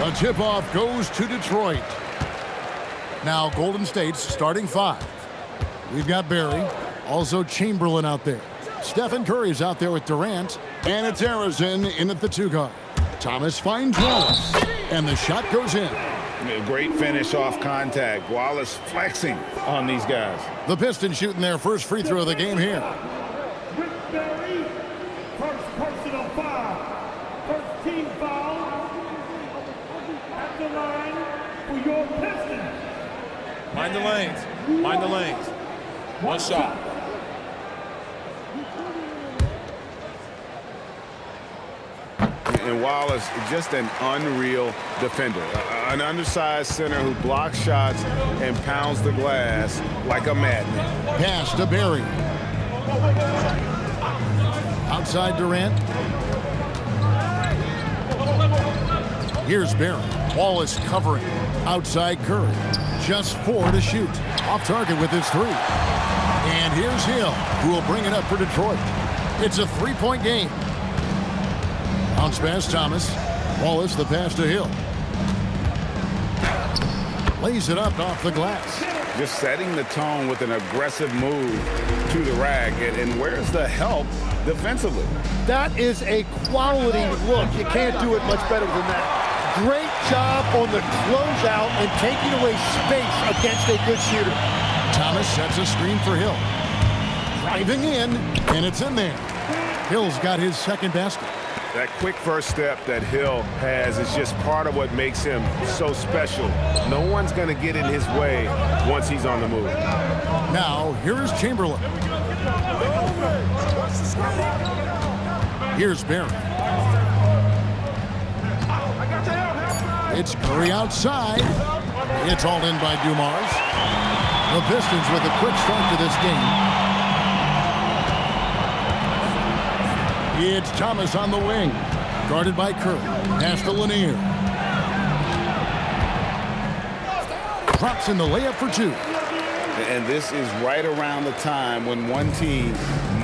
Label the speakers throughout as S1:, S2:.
S1: The tip-off goes to Detroit. Now Golden State's starting five. We've got Barry, also Chamberlain out there. Stephen Curry's out there with Durant, and it's Harrison in at the 2 guard. Thomas finds Wallace, and the shot goes in.
S2: Great finish off contact. Wallace flexing on these guys.
S1: The Pistons shooting their first free throw of the game here.
S3: Barry, first personal foul. First team foul at the line for your Pistons.
S4: Mind the lanes. Mind the lanes. One shot.
S2: And Wallace, just an unreal defender. An undersized center who blocks shots and pounds the glass like a madman.
S1: Pass to Barry. Outside Durant. Here's Barry. Wallace covering. Outside Curry. Just 4 to shoot. Off target with his 3. And here's Hill, who will bring it up for Detroit. It's a 3-point game. Bounce pass Thomas. Wallace the pass to Hill. Lays it up off the glass.
S2: Just setting the tone with an aggressive move to the rack. And where's the help defensively?
S5: That is a quality look. You can't do it much better than that. Great job on the closeout and taking away space against a good shooter.
S1: Thomas sets a screen for Hill. Driving in, and it's in there. Hill's got his second basket.
S2: That quick first step that Hill has is just part of what makes him so special. No one's going to get in his way once he's on the move.
S1: Now, here's Chamberlain. Here's Barry. It's Curry outside. It's all in by Dumars. The Pistons with a quick start to this game. It's Thomas on the wing. Guarded by Curry. Pass to Lanier. Drops in the layup for 2.
S2: And this is right around the time when one team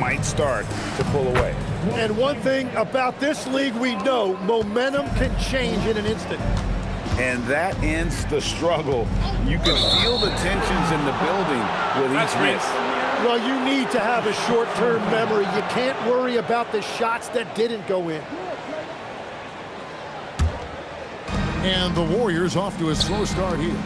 S2: might start to pull away.
S5: And one thing about this league we know, momentum can change in an instant.
S2: And that ends the struggle. You can feel the tensions in the building with each miss.
S5: Well, you need to have a short-term memory. You can't worry about the shots that didn't go in.
S1: And the Warriors off to a slow start here.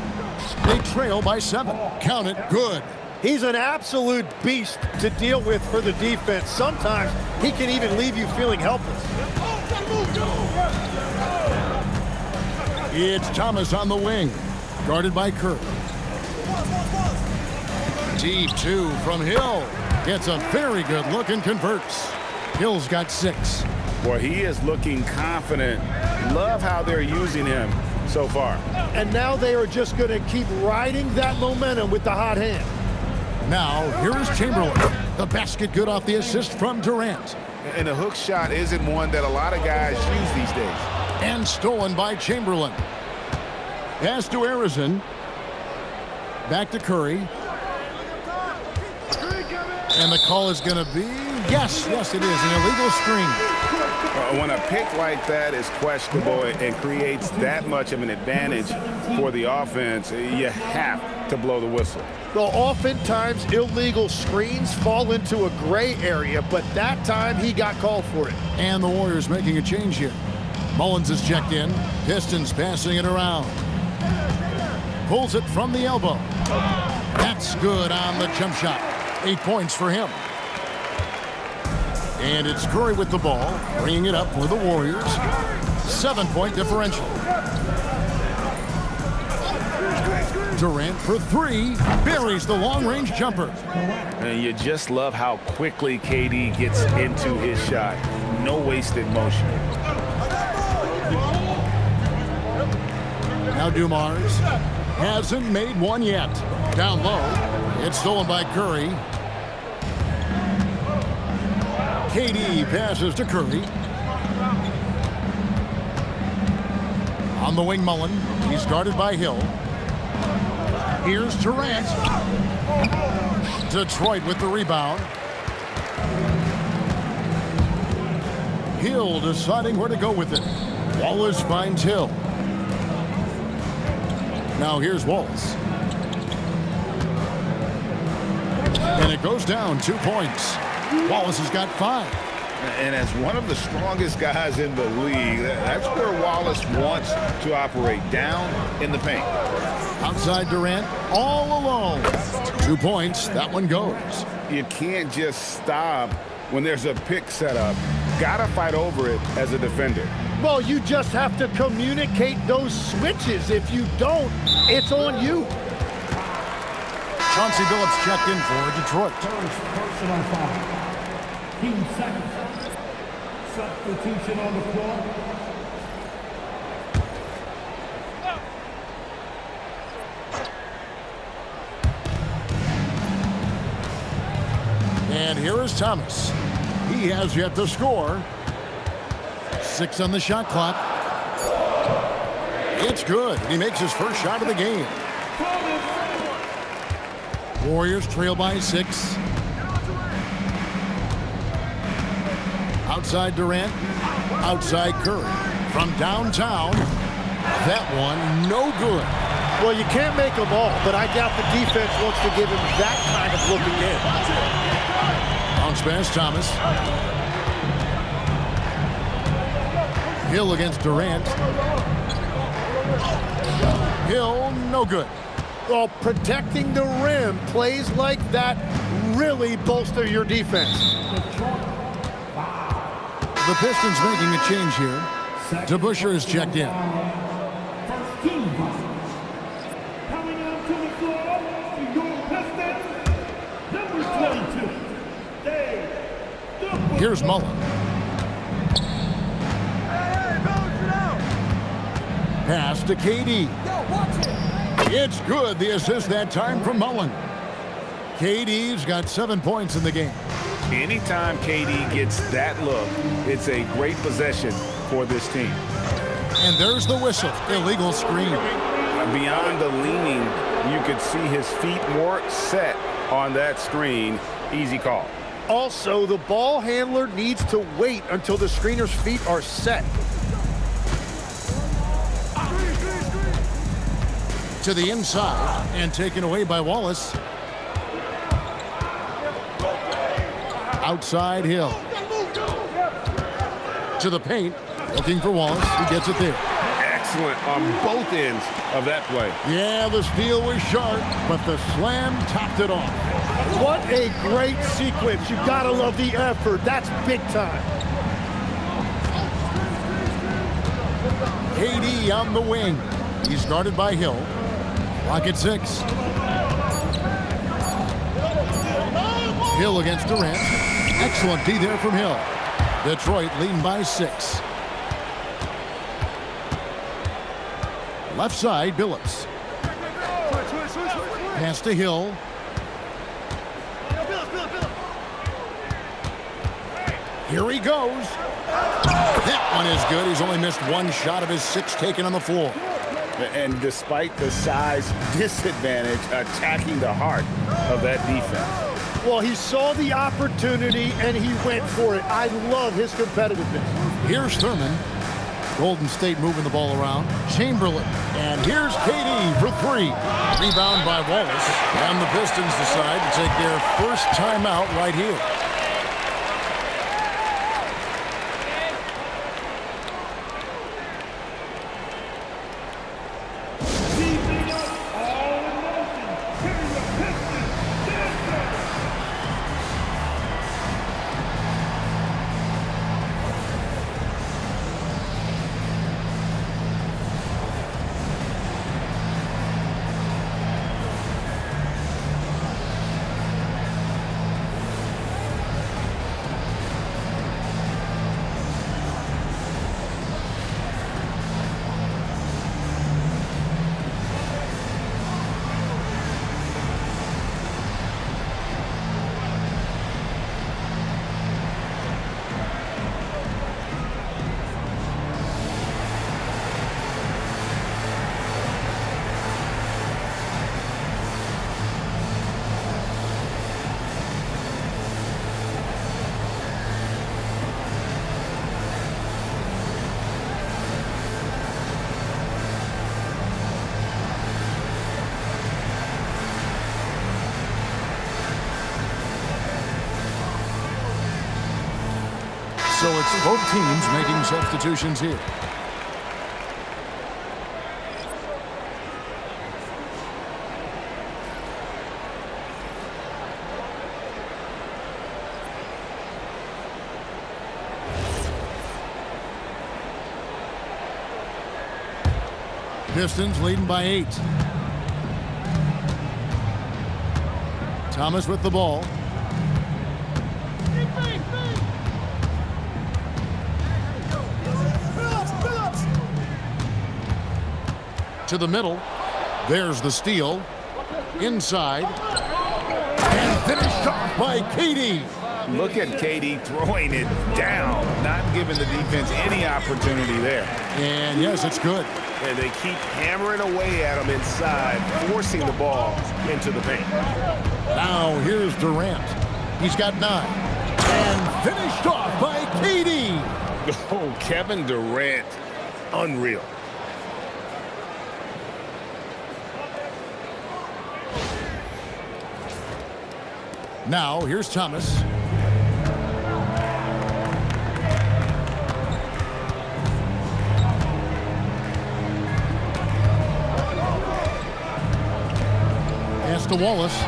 S1: They trail by 7. Count it, good.
S5: He's an absolute beast to deal with for the defense. Sometimes he can even leave you feeling helpless.
S1: It's Thomas on the wing. Guarded by Curry. Deep 2 from Hill. Gets a very good look and converts. Hill's got 6.
S2: Boy, he is looking confident. Love how they're using him so far.
S5: And now they are just going to keep riding that momentum with the hot hand.
S1: Now, here is Chamberlain. The basket good off the assist from Durant.
S2: And the hook shot isn't one that a lot of guys use these days.
S1: And stolen by Chamberlain. Pass to Harrison. Back to Curry. And the call is going to be, yes, it is, an illegal screen.
S2: When a pick like that is questionable and creates that much of an advantage for the offense, you have to blow the whistle.
S5: Well, oftentimes illegal screens fall into a gray area, but that time he got called for it.
S1: And the Warriors making a change here. Mullins is checked in. Pistons passing it around. Pulls it from the elbow. That's good on the jump shot. 8 points for him. And it's Curry with the ball, bringing it up for the Warriors. 7-point differential. Durant for 3, buries the long-range jumper.
S2: And you just love how quickly KD gets into his shot. No wasted motion.
S1: Now Dumars hasn't made one yet. Down low, it's stolen by Curry. KD passes to Curry. On the wing, Mullen. He's guarded by Hill. Here's Durant. Detroit with the rebound. Hill deciding where to go with it. Wallace finds Hill. Now here's Wallace. And it goes down 2 points. Wallace has got 5.
S2: And as one of the strongest guys in the league, that's where Wallace wants to operate, down in the paint.
S1: Outside Durant, all alone. 2 points, that one goes.
S2: You can't just stop when there's a pick set up. Gotta fight over it as a defender.
S5: Well, you just have to communicate those switches. If you don't, it's on you.
S1: Chauncey Billups checked in for Detroit.
S3: First personal foul. Team second. Substitution on the floor.
S1: And here is Thomas. He has yet to score. 6 on the shot clock. It's good. He makes his first shot of the game. Warriors trail by 6. Outside Durant. Outside Curry. From downtown. That one, no good.
S5: Well, you can't make them all, but I doubt the defense wants to give him that kind of looking in.
S1: Bounce pass, Thomas. Hill against Durant. Hill, no good.
S5: Well, protecting the rim, plays like that really bolster your defense.
S1: The Pistons making a change here. DeBusschere is checked in.
S3: First team foul. Coming out to the floor for your Pistons, number 22. Dave.
S1: Here's Mullen. Pass to KD. It's good. The assist that time from Mullen. KD's got 7 points in the game.
S2: Anytime KD gets that look, it's a great possession for this team.
S1: And there's the whistle. Illegal screen.
S2: Beyond the leaning, you could see his feet more set on that screen. Easy call.
S5: Also, the ball handler needs to wait until the screener's feet are set.
S1: To the inside and taken away by Wallace. Outside Hill. To the paint. Looking for Wallace. He gets it there.
S2: Excellent on both ends of that play.
S1: Yeah, the steal was sharp, but the slam topped it off.
S5: What a great sequence. You gotta love the effort. That's big time.
S1: KD on the wing. He's guarded by Hill. Clock at 6. Hill against Durant. Excellent D there from Hill. Detroit leading by 6. Left side, Billups. Pass to Hill. Here he goes. That one is good. He's only missed 1 shot of his 6 taken on the floor.
S2: And despite the size disadvantage, attacking the heart of that defense.
S5: Well, he saw the opportunity and he went for it. I love his competitiveness.
S1: Here's Thurman. Golden State moving the ball around. Chamberlain. And here's KD for 3. Rebound by Wallace. And the Pistons decide to take their first timeout right here. So it's both teams making substitutions here. Pistons leading by 8. Thomas with the ball. To the middle. There's the steal. Inside. And finished off by KD.
S2: Look at KD throwing it down, not giving the defense any opportunity there.
S1: And yes, it's good.
S2: And they keep hammering away at him inside, forcing the ball into the paint.
S1: Now here's Durant. He's got 9. And finished off by KD.
S2: Oh, Kevin Durant, unreal.
S1: Now here's Thomas. Pass to Wallace.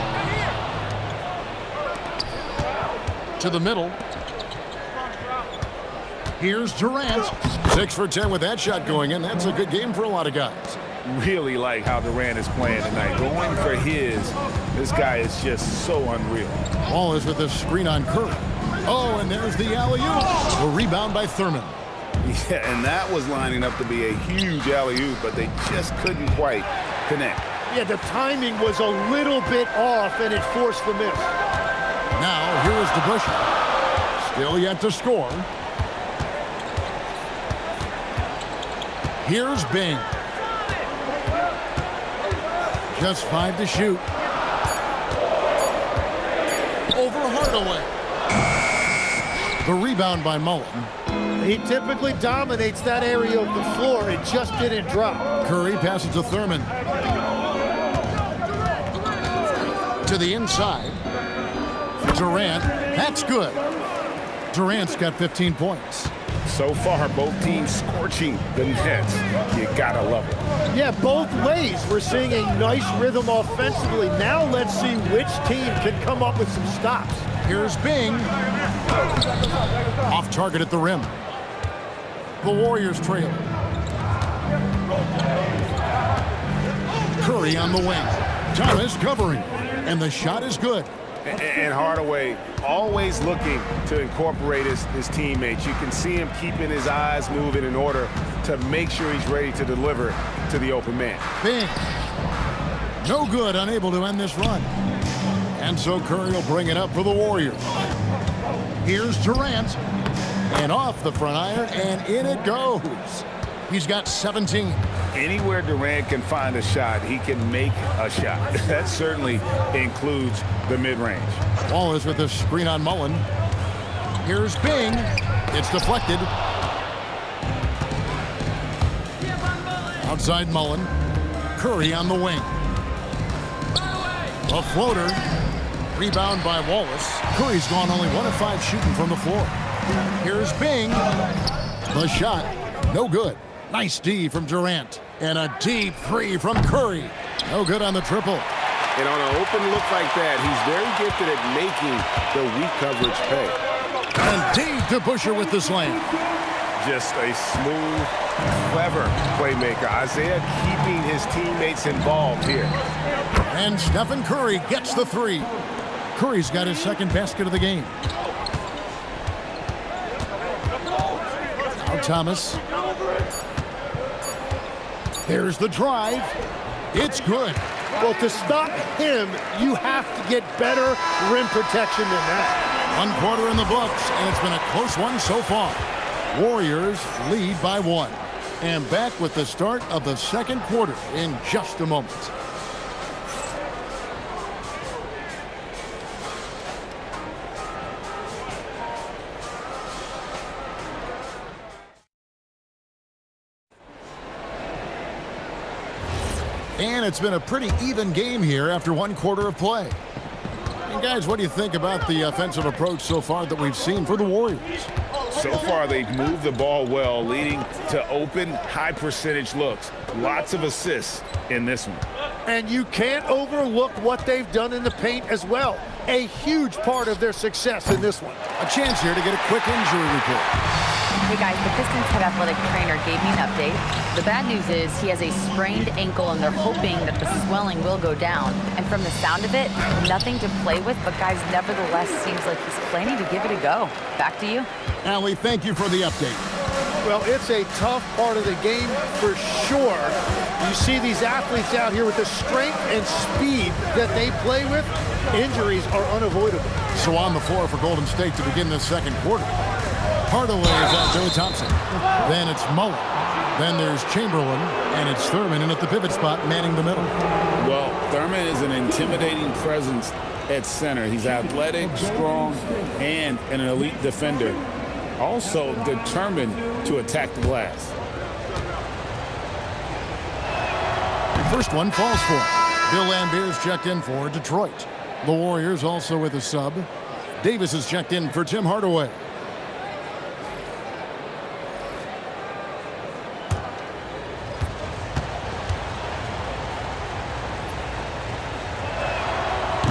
S1: To the middle. Here's Durant. 6 for 10 with that shot going in. That's a good game for a lot of guys.
S2: Really like how Durant is playing tonight. Going for his. This guy is just so unreal.
S1: Wallace with the screen on Curry. Oh, and there's the alley-oop. A rebound by Thurman.
S2: Yeah, and that was lining up to be a huge alley-oop, but they just couldn't quite connect.
S5: Yeah, the timing was a little bit off, and it forced the miss.
S1: Now, here is DeBusschere. Still yet to score. Here's Bing. Just 5 to shoot. Over Hardaway. The rebound by Mullen.
S5: He typically dominates that area of the floor. It just didn't drop.
S1: Curry passes to Thurman. To the inside. Durant. That's good. Durant's got 15 points.
S2: So far, both teams scorching the Nets. You gotta love it.
S5: Yeah, both ways. We're seeing a nice rhythm offensively. Now let's see which team can come up with some stops.
S1: Here's Bing. Off target at the rim. The Warriors trail. Curry on the wing. Thomas covering. And the shot is good.
S2: And Hardaway always looking to incorporate his teammates. You can see him keeping his eyes moving in order to make sure he's ready to deliver to the open man.
S1: Bing. No good, unable to end this run. And so Curry will bring it up for the Warriors. Here's Durant. And off the front iron, and in it goes. He's got 17.
S2: Anywhere Durant can find a shot, he can make a shot. That certainly includes the mid-range.
S1: Wallace with the screen on Mullen. Here's Bing. It's deflected. Outside Mullen. Curry on the wing. A floater. Rebound by Wallace. Curry's gone only 1 of 5 shooting from the floor. Here's Bing. The shot. No good. Nice D from Durant. And a deep 3 from Curry. No good on the triple.
S2: And on an open look like that, he's very gifted at making the weak coverage pay.
S1: And D to DeBusschere with the slam.
S2: Just a smooth, clever playmaker. Isaiah keeping his teammates involved here.
S1: And Stephen Curry gets the 3. Curry's got his second basket of the game. Now Thomas. There's the drive. It's good.
S5: Well, to stop him, you have to get better rim protection than that.
S1: 1 quarter in the books, and it's been a close one so far. Warriors lead by 1. And back with the start of the second quarter in just a moment. And it's been a pretty even game here after 1 quarter of play. And guys, what do you think about the offensive approach so far that we've seen for the Warriors?
S2: So far, they've moved the ball well, leading to open, high-percentage looks. Lots of assists in this one.
S5: And you can't overlook what they've done in the paint as well. A huge part of their success in this one.
S1: A chance here to get a quick injury report.
S6: Hey guys, the Pistons head athletic trainer gave me an update. The bad news is he has a sprained ankle and they're hoping that the swelling will go down. And from the sound of it, nothing to play with, but guys, nevertheless, seems like he's planning to give it a go. Back to you.
S1: Allie, thank you for the update.
S5: Well, it's a tough part of the game for sure. You see these athletes out here with the strength and speed that they play with. Injuries are unavoidable.
S1: So on the floor for Golden State to begin this second quarter. Hardaway is out there with Thompson. Then it's Mullen. Then there's Chamberlain, and it's Thurman in at the pivot spot, manning the middle.
S2: Well, Thurman is an intimidating presence at center. He's athletic, strong, and an elite defender. Also determined to attack the glass.
S1: The first one falls for him. Bill Lambier's checked in for Detroit. The Warriors also with a sub. Davis is checked in for Tim Hardaway.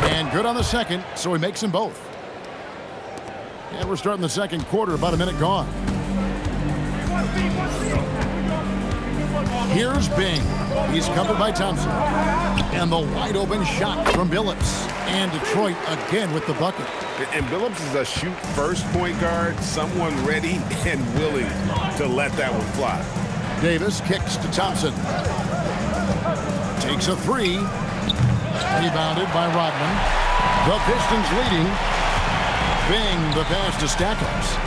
S1: And good on the second, so he makes them both. And we're starting the second quarter, about a minute gone. Here's Bing. He's covered by Thompson. And the wide open shot from Billups. And Detroit again with the bucket.
S2: And Billups is a shoot-first point guard, someone ready and willing to let that one fly.
S1: Davis kicks to Thompson. Takes a three. Rebounded by Rodman. The Pistons leading. Bing, the pass to Stackhouse.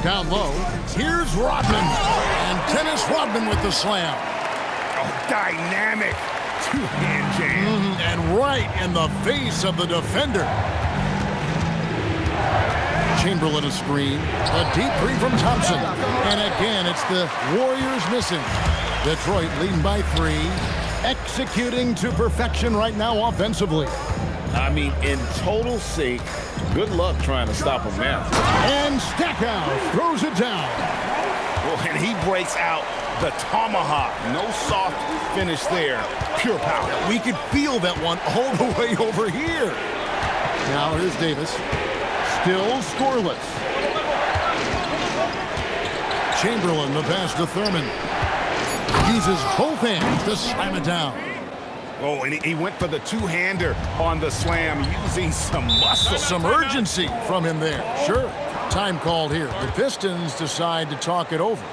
S1: Down low. Here's Rodman. And Dennis Rodman with the slam.
S2: Oh, dynamic two-hand jam.
S1: And right in the face of the defender. Chamberlain a screen. A deep three from Thompson. And again, it's the Warriors missing. Detroit leading by 3. Executing to perfection right now offensively.
S2: I mean, in total sync. Good luck trying to stop him now.
S1: And Stackhouse throws it down.
S2: Well, and he breaks out the tomahawk. No soft finish there. Pure power.
S1: We could feel that one all the way over here. Now here's Davis. Still scoreless. Chamberlain, the pass to Thurman. Uses both hands to slam it down.
S2: Oh, and he went for the two-hander on the slam, using some muscle.
S1: Some urgency from him there. Sure. Time called here. The Pistons decide to talk it over.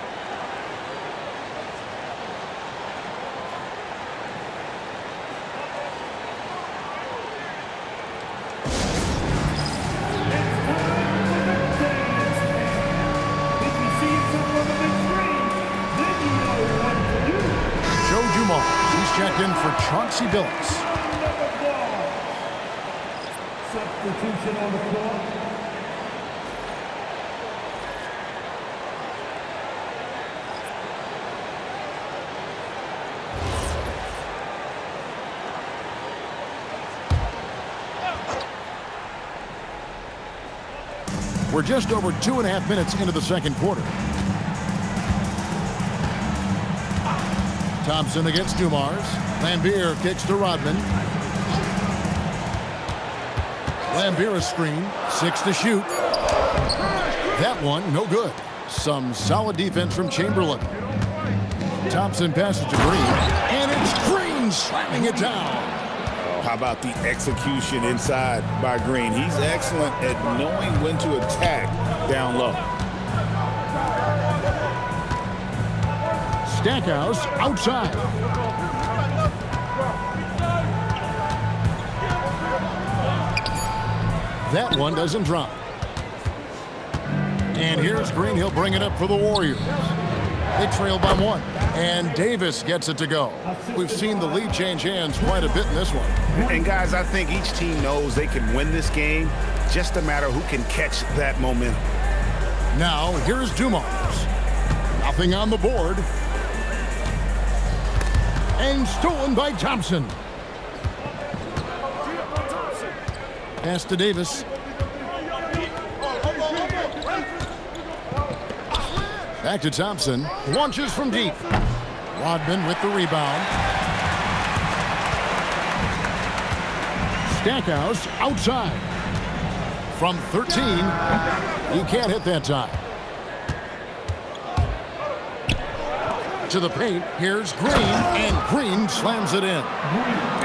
S1: Checked in for Chauncey Billups.
S3: Substitution on the floor.
S1: We're just over 2.5 minutes into the second quarter. Thompson against Dumars. Lambier kicks to Rodman. Lambier a screen. 6 to shoot. That one, no good. Some solid defense from Chamberlain. Thompson passes to Green. And it's Green slamming it down.
S2: How about the execution inside by Green? He's excellent at knowing when to attack down low.
S1: Stackhouse outside. That one doesn't drop. And here's Green. He'll bring it up for the Warriors. They trail by 1. And Davis gets it to go. We've seen the lead change hands quite a bit in this one.
S2: And guys, I think each team knows they can win this game. Just a matter who can catch that momentum.
S1: Now, here's Dumars. Nothing on the board. And stolen by Thompson. Pass to Davis. Back to Thompson. Launches from deep. Rodman with the rebound. Stackhouse outside. From 13, he can't hit that time. To the paint, here's Green, and Green slams it in.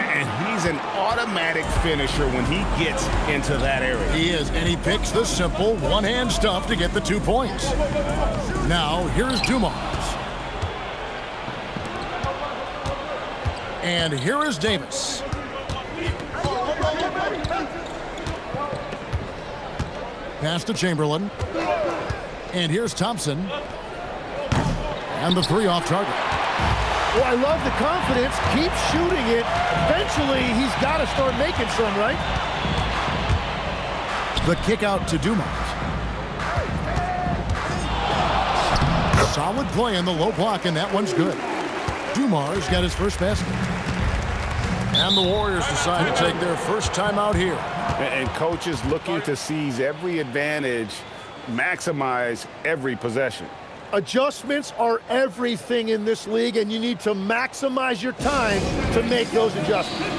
S2: And he's an automatic finisher when he gets into that area.
S1: He is, and he picks the simple one-hand stuff to get the 2 points. Now, here's Dumars. And here is Davis. Pass to Chamberlain. And here's Thompson. And the 3 off target.
S5: Well, I love the confidence. Keep shooting it. Eventually, he's got to start making some, right?
S1: The kick out to Dumars. Solid play in the low block, and that one's good. Dumars got his first basket. And the Warriors decide to take their first time out here.
S2: And coaches looking to seize every advantage, maximize every possession.
S5: Adjustments are everything in this league, and you need to maximize your time to make those adjustments.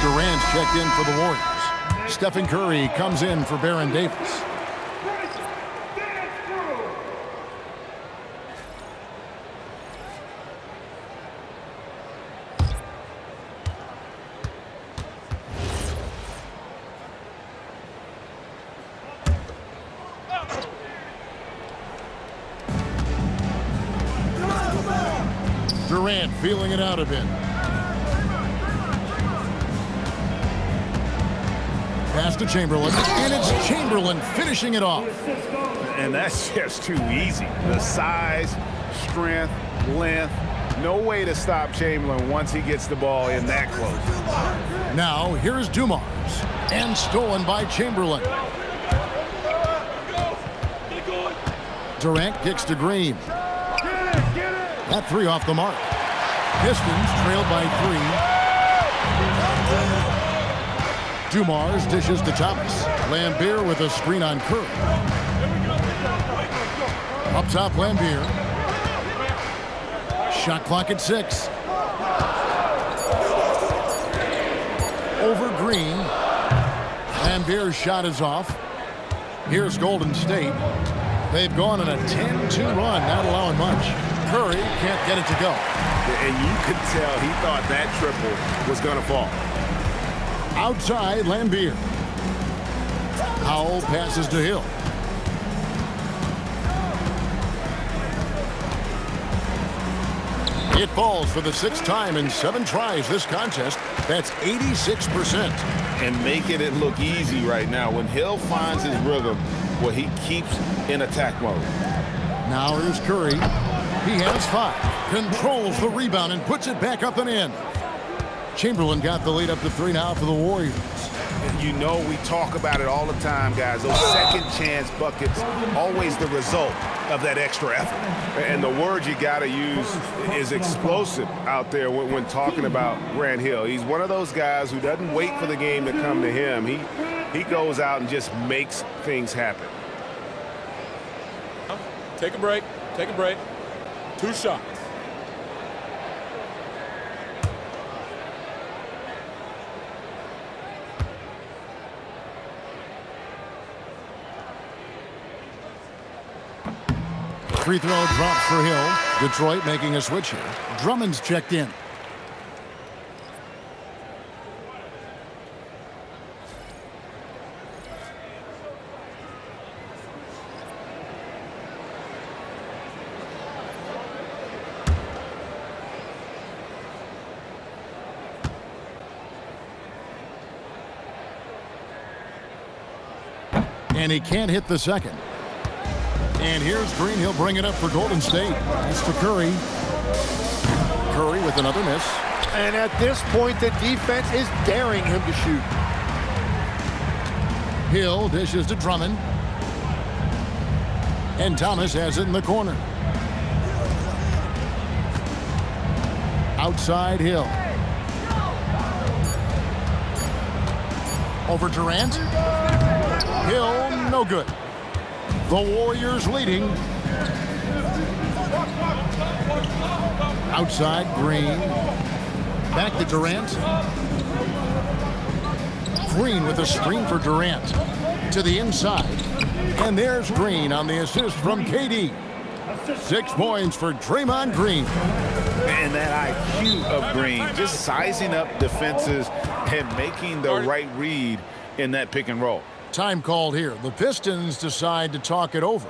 S1: Durant checked in for the Warriors. Stephen Curry comes in for Baron Davis. Durant feeling it out a bit. Pass to Chamberlain, and it's Chamberlain finishing it off.
S2: And that's just too easy. The size, strength, length, no way to stop Chamberlain once he gets the ball in that close.
S1: Now, here's Dumars, and stolen by Chamberlain. Durant kicks to Green. That 3 off the mark. Pistons trailed by 3. Dumars dishes to Thomas. Lambier with a screen on Curry. Up top, Lambier. Shot clock at 6. Over Green. Lambier's shot is off. Here's Golden State. They've gone on a 10-2 run, not allowing much. Curry can't get it to go.
S2: And you could tell he thought that triple was going to fall.
S1: Outside, Lambier. Howell passes to Hill. It falls for the 6th time in 7 tries this contest. That's 86%.
S2: And making it look easy right now. When Hill finds his rhythm, well, he keeps in attack mode.
S1: Now here's Curry. He has 5. Controls the rebound and puts it back up and in. Chamberlain got the lead up to 3 now for the Warriors.
S2: You know, we talk about it all the time, guys. Those second chance buckets, always the result of that extra effort. And the word you got to use is explosive out there when talking about Grant Hill. He's one of those guys who doesn't wait for the game to come to him. He goes out and just makes things happen.
S4: Take a break. Take a break. 2 shots.
S1: Free throw drops for Hill. Detroit making a switch here. Drummond's checked in. And he can't hit the second. And here's Green. He'll bring it up for Golden State. It's to Curry. Curry with another miss.
S5: And at this point, the defense is daring him to shoot.
S1: Hill dishes to Drummond. And Thomas has it in the corner. Outside Hill. Over Durant. Hill, no good. The Warriors leading. Outside, Green. Back to Durant. Green with a screen for Durant. To the inside. And there's Green on the assist from KD. 6 points for Draymond Green.
S2: And that IQ of Green, just sizing up defenses and making the right read in that pick and roll.
S1: Time called here. The Pistons decide to talk it over.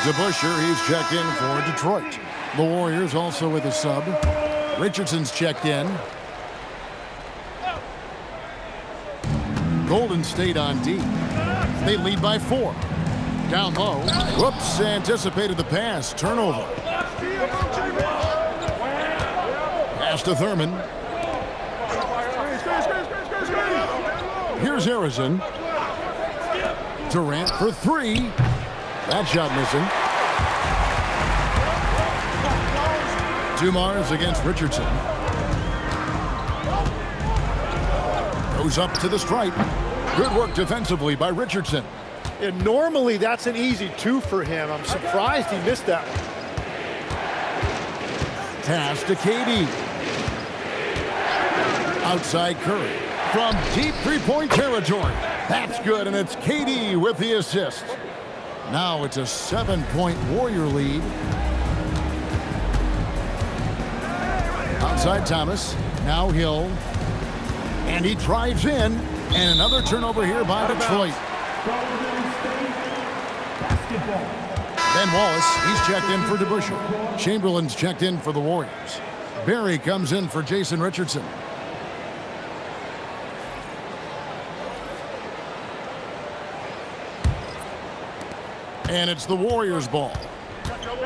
S1: DeBusschere, he's checked in for Detroit. The Warriors also with a sub. Richardson's checked in. Golden State on D. They lead by 4. Down low. Whoops, anticipated the pass. Turnover. Pass to Thurman. Here's Harrison. Durant for 3. That shot missing. Dumars against Richardson. Goes up to the stripe. Good work defensively by Richardson.
S5: And normally that's an easy 2 for him. I'm surprised he missed that one.
S1: Pass to KD. Outside Curry. From deep three-point territory. That's good, and it's KD with the assist. Now it's a 7-point Warrior lead. Outside Thomas. Now Hill. And he drives in. And another turnover here by Detroit. Ben Wallace, he's checked in for DeBusschere. Chamberlain's checked in for the Warriors. Barry comes in for Jason Richardson. And it's the Warriors' ball.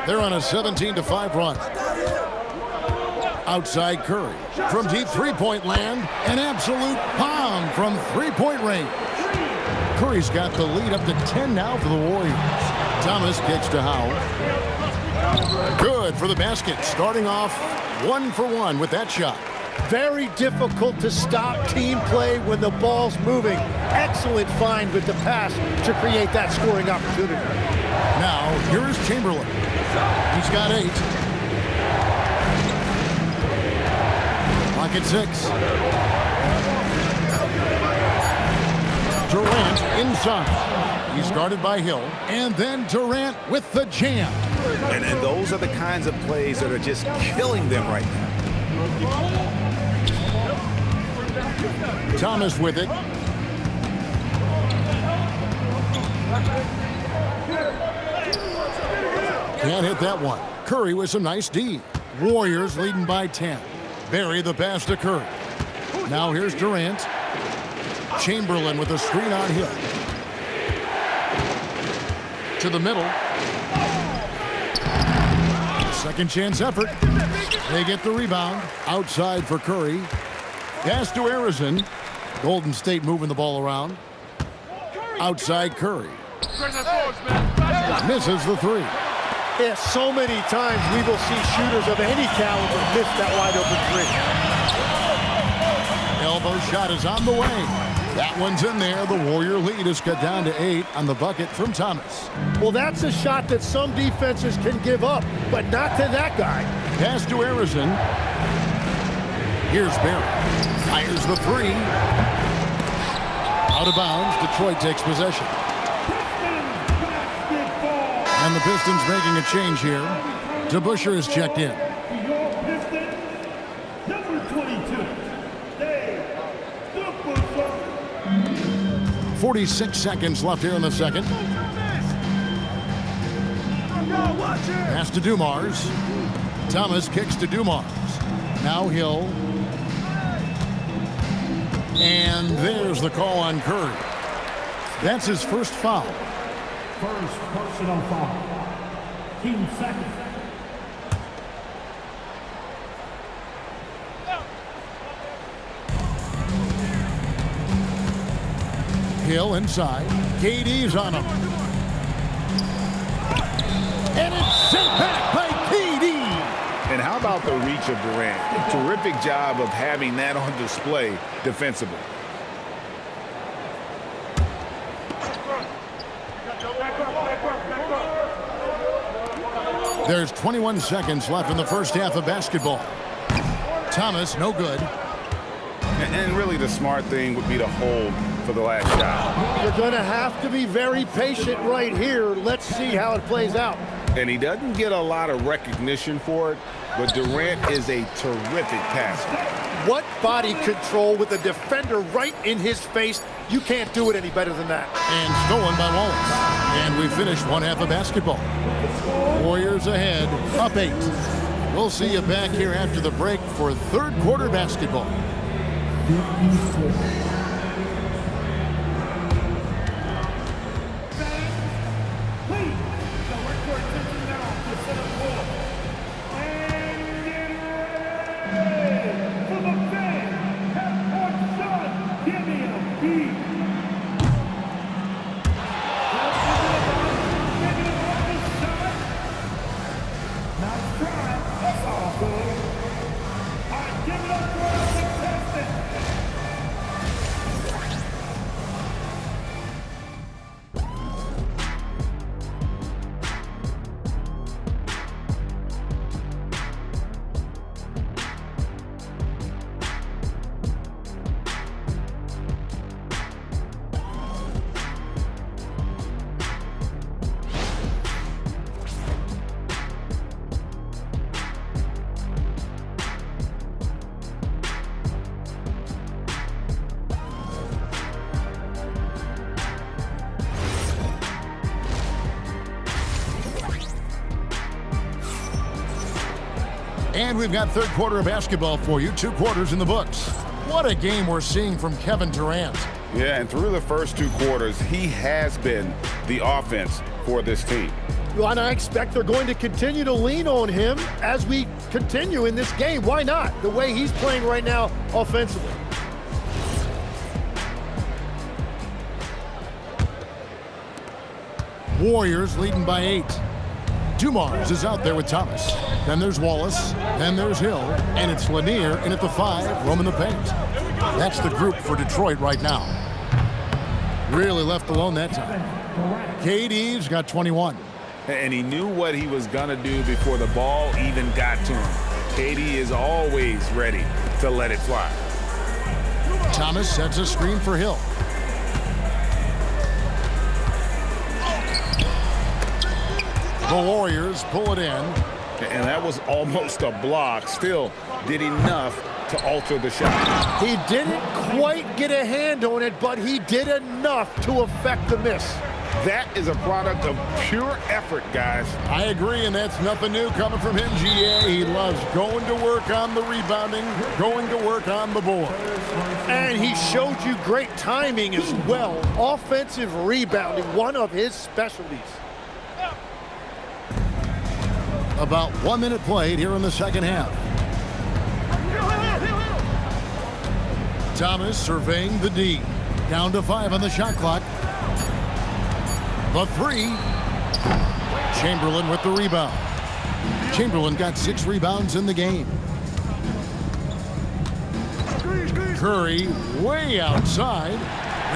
S1: They're on a 17-5 run. Outside Curry. From deep three-point land, an absolute pound from three-point range. Curry's got the lead up to 10 now for the Warriors. Thomas kicks to Howe. Good for the basket. Starting off 1 for 1 with that shot.
S5: Very difficult to stop team play when the ball's moving. Excellent find with the pass to create that scoring opportunity.
S1: Now, here's Chamberlain. He's got 8. Clock at 6. Durant inside. He's guarded by Hill. And then Durant with the jam.
S2: And those are the kinds of plays that are just killing them right now.
S1: Thomas with it. Can't hit that one. Curry with some nice D. Warriors leading by 10. Barry the pass to Curry. Now here's Durant. Chamberlain with a screen on Hill. To the middle. Second chance effort. They get the rebound. Outside for Curry. Pass to Harrison. Golden State moving the ball around. Outside Curry. Misses the 3.
S5: Yeah, so many times we will see shooters of any caliber miss that wide open 3.
S1: Elbow shot is on the way. That one's in there. The Warrior lead is cut down to 8 on the bucket from Thomas.
S5: Well, that's a shot that some defenses can give up, but not to that guy.
S1: Pass to Harrison. Here's Barry. Fires the 3. Out of bounds. Detroit takes possession. And the Pistons making a change here. DeBusschere is checked in.
S3: Your Pistons, number 22, Dave DeBusschere.
S1: 46 seconds left here in the second. Pass to Dumars. Thomas kicks to Dumars. Now Hill. And there's the call on Curry. That's his first foul.
S3: First personal foul. Team second.
S1: Hill inside. KD's on him. And it's sent back by KD.
S2: And how about the reach of Durant? Terrific job of having that on display defensively.
S1: There's 21 seconds left in the first half of basketball. Thomas, no good.
S2: And really the smart thing would be to hold for the last shot.
S5: You're going to have to be very patient right here. Let's see how it plays out.
S2: And he doesn't get a lot of recognition for it, but Durant is a terrific passer.
S5: What body control with a defender right in his face. You can't do it any better than that.
S1: And stolen by Wallace. And we finished one half of basketball. Warriors ahead, up 8. We'll see you back here after the break for third quarter basketball.
S3: Please, direct your attention now to center court. And get ready for the fan. Half-court shot. Give me a beat. Nice try. That's all good. All right, give it up for the contestant.
S1: And we've got third quarter of basketball for you. 2 quarters in the books. What a game we're seeing from Kevin Durant.
S2: Yeah, and through the first 2 quarters, he has been the offense for this team.
S5: Well, and I expect they're going to continue to lean on him as we continue in this game. Why not? The way he's playing right now offensively.
S1: Warriors leading by 8. Dumars is out there with Thomas. Then there's Wallace. Then there's Hill. And it's Lanier in at the 5, roaming the paint. That's the group for Detroit right now. Really left alone that time. KD's got 21.
S2: And he knew what he was going to do before the ball even got to him. KD is always ready to let it fly.
S1: Thomas sets a screen for Hill. The Warriors pull it in.
S2: And that was almost a block. Still did enough to alter the shot.
S5: He didn't quite get a hand on it, but he did enough to affect the miss.
S2: That is a product of pure effort, guys.
S1: I agree, and that's nothing new coming from him, GA. He loves going to work on the rebounding, going to work on the board.
S5: And he showed you great timing as well. Offensive rebounding, one of his specialties.
S1: About 1 minute played here in the second half. Thomas surveying the D. Down to 5 on the shot clock. The 3. Chamberlain with the rebound. Chamberlain got 6 rebounds in the game. Curry way outside.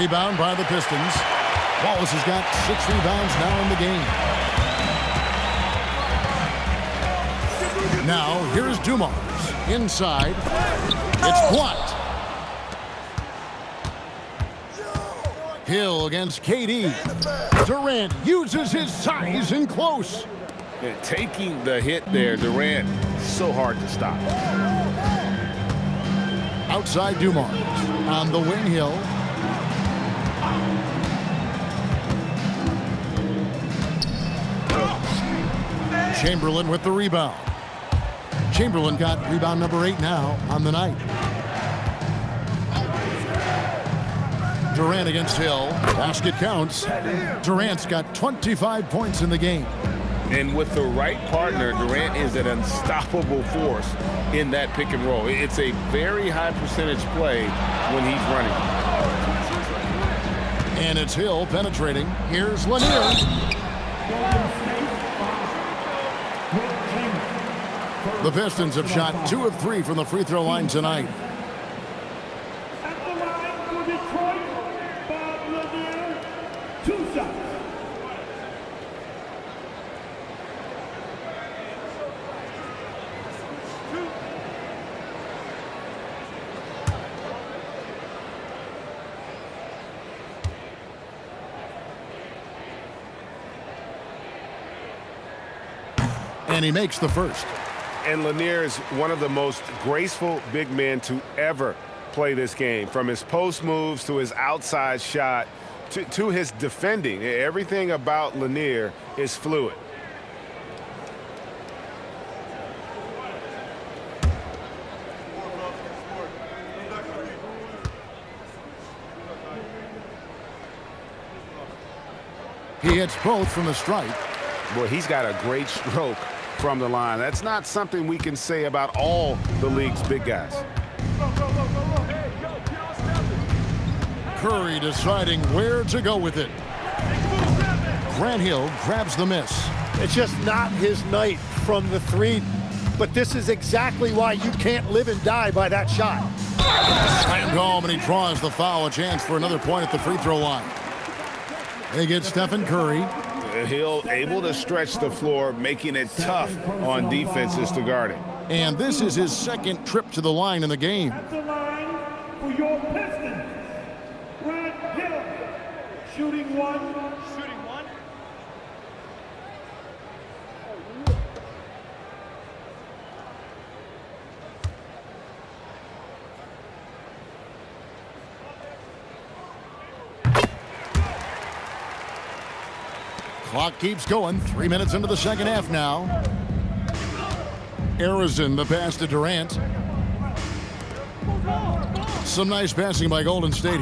S1: Rebound by the Pistons. Wallace has got 6 rebounds now in the game. Now, here's Dumars. Inside. It's blocked. Hill against KD. Durant uses his size in close.
S2: And taking the hit there, Durant, so hard to stop.
S1: Outside Dumars. On the wing, Hill. Chamberlain with the rebound. Chamberlain got rebound number 8 now on the night. Durant against Hill. Basket counts. Durant's got 25 points in the game.
S2: And with the right partner, Durant is an unstoppable force in that pick and roll. It's a very high percentage play when he's running.
S1: And it's Hill penetrating. Here's Lanier. The Pistons have shot 2 of 3 from the free throw line tonight.
S3: At the line for Detroit, Bob Lanier, 2 shots.
S1: And he makes the first.
S2: And Lanier is one of the most graceful big men to ever play this game. From his post moves to his outside shot to his defending. Everything about Lanier is fluid.
S1: He hits both from the stripe.
S2: Boy, he's got a great stroke from the line. That's not something we can say about all the league's big guys.
S1: Curry deciding where to go with it. Grant Hill grabs the miss.
S5: It's just not his night from the 3. But this is exactly why you can't live and die by that shot.
S1: Slammed home, and he draws the foul. A chance for another point at the free throw line. They get Stephen Curry.
S2: Hill able to stretch the floor, making it tough on defenses to guard him.
S1: And this is his 2nd trip to the line in the game.
S3: At the line for your Pistons, Grant Hill, shooting 1.
S1: Clock keeps going. 3 minutes into the second half now. Arizon, the pass to Durant. Some nice passing by Golden State.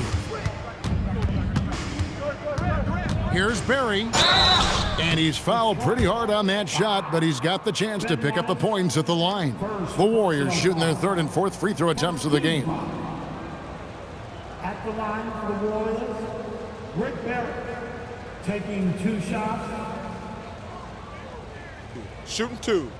S1: Here's Barry. And he's fouled pretty hard on that shot, but he's got the chance to pick up the points at the line. The Warriors shooting their 3rd and 4th free throw attempts of the game.
S3: At the line for the Warriors, Rick Barrett, taking 2 shots.
S4: Shooting 2.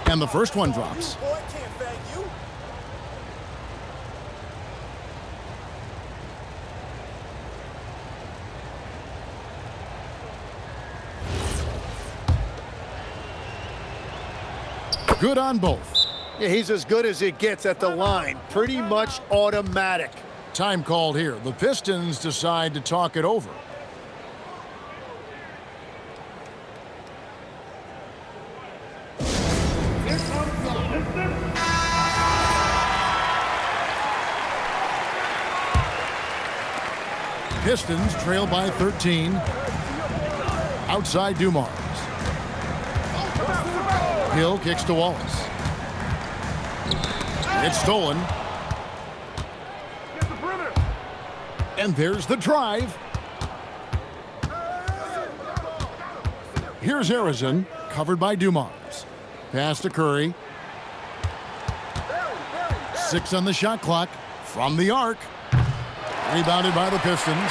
S1: And the first one drops. Good on both.
S5: Yeah, he's as good as it gets at the line. Pretty much automatic.
S1: Time called here. The Pistons decide to talk it over.
S3: Here comes the Pistons.
S1: Pistons trail by 13. Outside Dumars. Hill kicks to Wallace. It's stolen. And there's the drive. Here's Arizon, covered by Dumars. Pass to Curry. 6 on the shot clock from the arc. Rebounded by the Pistons.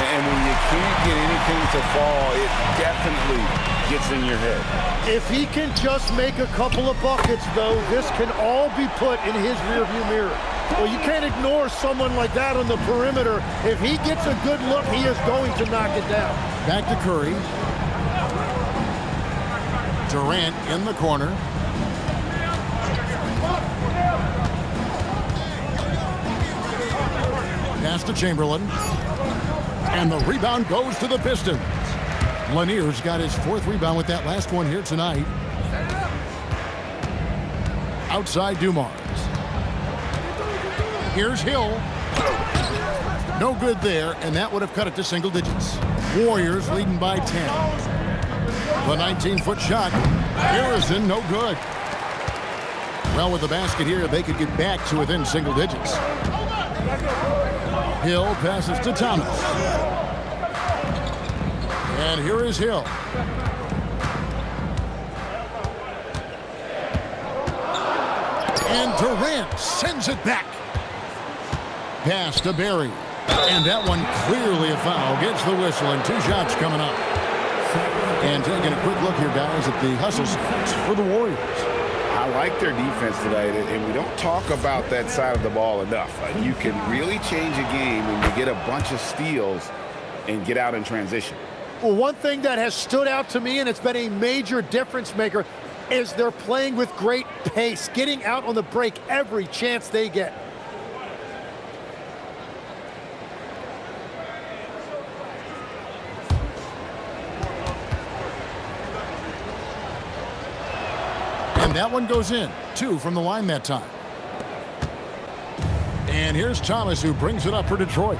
S2: And when you can't get anything to fall, it definitely gets in your head.
S5: If he can just make a couple of buckets, though, this can all be put in his rearview mirror. Well, you can't ignore someone like that on the perimeter. If he gets a good look, he is going to knock it down.
S1: Back to Curry. Durant in the corner. Pass to Chamberlain. And the rebound goes to the Pistons. Lanier's got his 4th rebound with that last one here tonight. Outside Dumars. Here's Hill. No good there, and that would have cut it to single digits. Warriors leading by 10. The 19-foot shot. Harrison, no good. Well, with the basket here, they could get back to within single digits. Hill passes to Thomas. And here is Hill. And Durant sends it back. Pass to Barry. And that one clearly a foul. Gets the whistle and 2 shots coming up. And taking a quick look here, guys, at the hustle sets for the Warriors.
S2: I like their defense tonight, and we don't talk about that side of the ball enough. You can really change a game when you get a bunch of steals and get out in transition.
S5: Well, one thing that has stood out to me, and it's been a major difference maker, is they're playing with great pace, getting out on the break every chance they get.
S1: And that one goes in. 2 from the line that time. And here's Thomas, who brings it up for Detroit.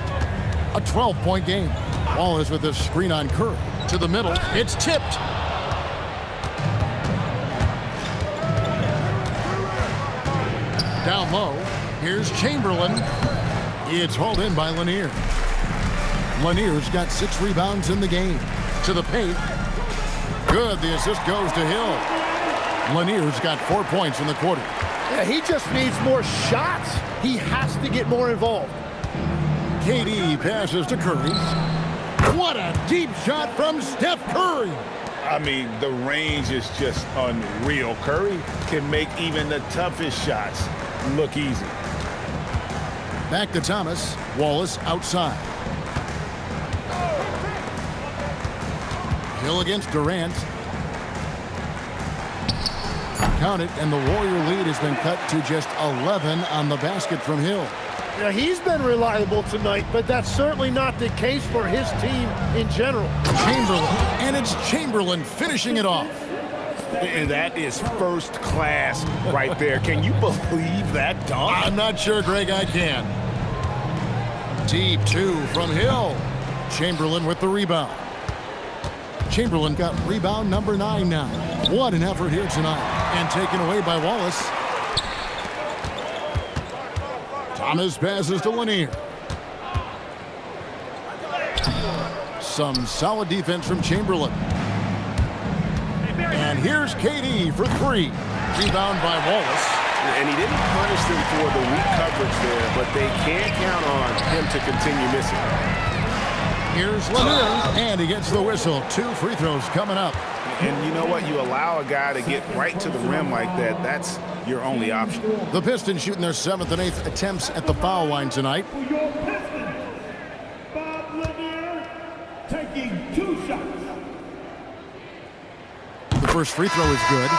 S1: A 12-point game. Wallace with a screen on Curry. To the middle. It's tipped. Down low. Here's Chamberlain. It's hauled in by Lanier. Lanier's got 6 rebounds in the game. To the paint. Good. The assist goes to Hill. Lanier's got 4 points in the quarter.
S5: Yeah, he just needs more shots. He has to get more involved.
S1: KD passes to Curry. What a deep shot from Steph Curry.
S2: I mean, the range is just unreal. Curry can make even the toughest shots look easy.
S1: Back to Thomas. Wallace outside. Hill against Durant. Count it, and the Warrior lead has been cut to just 11 on the basket from Hill.
S5: Yeah, he's been reliable tonight, but that's certainly not the case for his team in general.
S1: Chamberlain, and it's Chamberlain finishing it off.
S2: And that is first class right there. Can you believe that dunk?
S1: I'm not sure, Greg, I can. Deep 2 from Hill. Chamberlain with the rebound. Chamberlain got rebound number 9 now. What an effort here tonight. And taken away by Wallace. Thomas passes to Lanier. Some solid defense from Chamberlain. And here's KD for 3. Rebound by Wallace.
S2: And he didn't punish them for the weak coverage there, but they can't count on him to continue missing.
S1: Here's Lanier, and he gets the whistle. 2 free throws coming up.
S2: And you know what? You allow a guy to get right to the rim like that, that's your only option.
S1: The Pistons shooting their 7th and 8th attempts at the foul line tonight.
S3: For your Pistons, Bob Lanier taking 2 shots.
S1: The first free throw is good.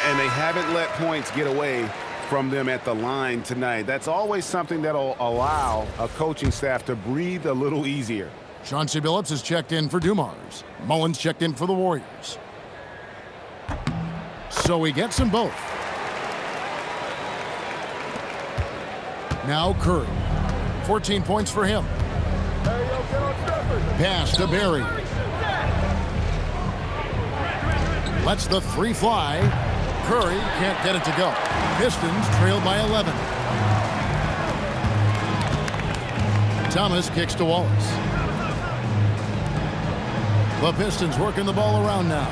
S2: And they haven't let points get away from them at the line tonight. That's always something that'll allow a coaching staff to breathe a little easier.
S1: Chauncey Billups is checked in for Dumars. Mullins checked in for the Warriors. So he gets them both. Now Curry. 14 points for him. Pass to Barry. Lets the 3 fly. Curry can't get it to go. Pistons trail by 11. Thomas kicks to Wallace. The Pistons working the ball around now.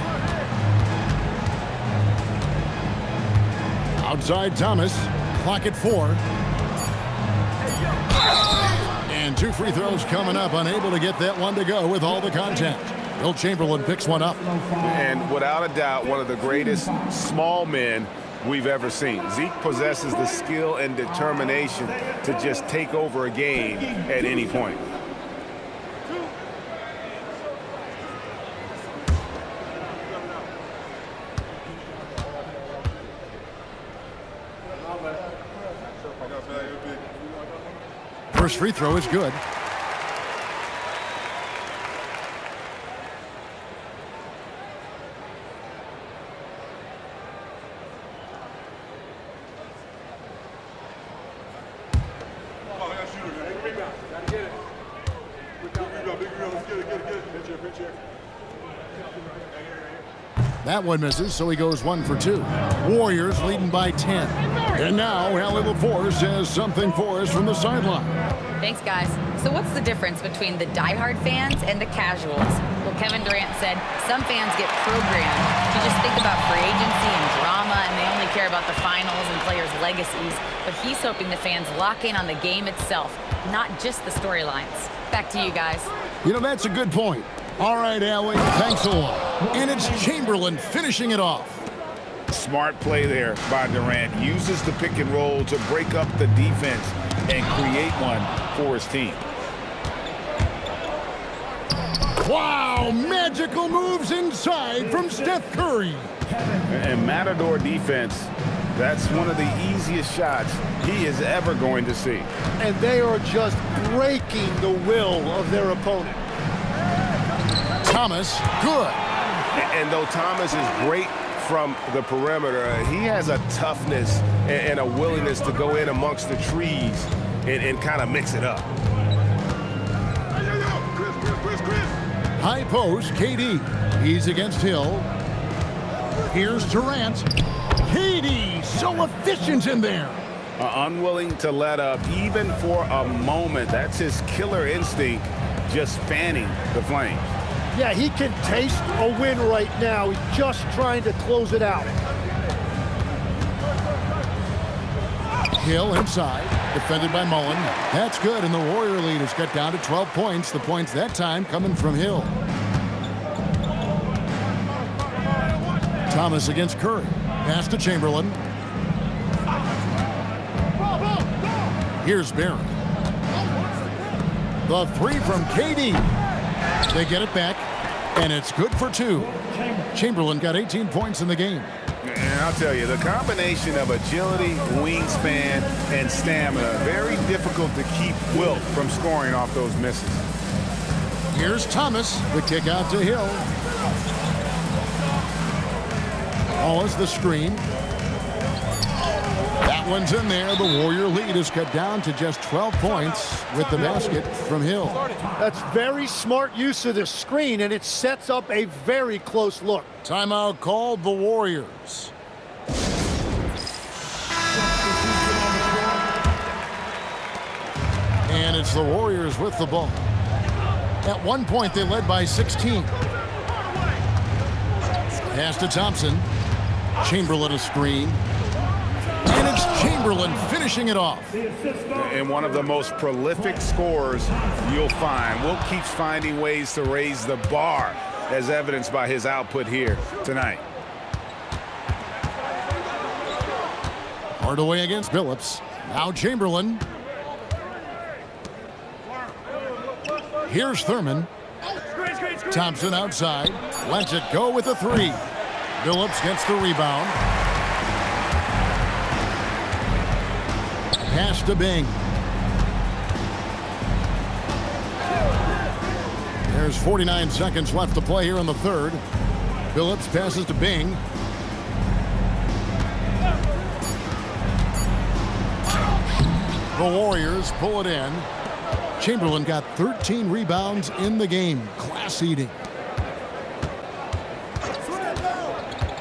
S1: Outside Thomas. Clock at 4. And 2 free throws coming up, unable to get that one to go with all the contact. Will Chamberlain picks one up.
S2: And without a doubt, one of the greatest small men we've ever seen. Zeke possesses the skill and determination to just take over a game at any point.
S1: First free throw is good. That one misses, so he goes 1 for 2. Warriors leading by 10. And now Allie LaForce has something for us from the sideline.
S6: Thanks, guys. So what's the difference between the diehard fans and the casuals? Well, Kevin Durant said some fans get programmed to just think about free agency and drama, and they only care about the finals and players' legacies. But he's hoping the fans lock in on the game itself, not just the storylines. Back to you guys.
S1: You know, that's a good point. All right, Allie, thanks a lot. And it's Chamberlain finishing it off.
S2: Smart play there by Durant. Uses the pick and roll to break up the defense and create one for his team.
S1: Wow, magical moves inside from Steph Curry.
S2: And Matador defense, that's one of the easiest shots he is ever going to see.
S5: And they are just breaking the will of their opponent.
S1: Thomas, good.
S2: And though Thomas is great from the perimeter, he has a toughness and a willingness to go in amongst the trees and kind of mix it up.
S1: High post, KD. He's against Hill. Here's Durant. KD, so efficient in there.
S2: Unwilling to let up even for a moment. That's his killer instinct, just fanning the flames.
S5: Yeah, he can taste a win right now. He's just trying to close it out.
S1: Hill inside, defended by Mullen. That's good, and the Warrior lead is cut down to 12 points. The points that time coming from Hill. Thomas against Curry. Pass to Chamberlain. Here's Barron. The three from KD. They get it back, and it's good for 2. Chamberlain got 18 points in the game.
S2: And I'll tell you, the combination of agility, wingspan, and stamina, very difficult to keep Wilt from scoring off those misses.
S1: Here's Thomas, the kick out to Hill. Wallace the screen. That one's in there. The Warrior lead is cut down to just 12 points with the basket from Hill.
S5: That's very smart use of the screen, and it sets up a very close look.
S1: Timeout called the Warriors. And it's the Warriors with the ball. At one point, they led by 16. Pass to Thompson. Chamberlain a screen. And it's Chamberlain finishing it off.
S2: And one of the most prolific scorers you'll find. Wilt keeps finding ways to raise the bar, as evidenced by his output here tonight.
S1: Hardaway against Phillips. Now Chamberlain. Here's Thurman. Thompson outside. Lets it go with a 3. Phillips gets the rebound. Pass to Bing. There's 49 seconds left to play here in the third. Phillips passes to Bing. The Warriors pull it in. Chamberlain got 13 rebounds in the game. Class eating.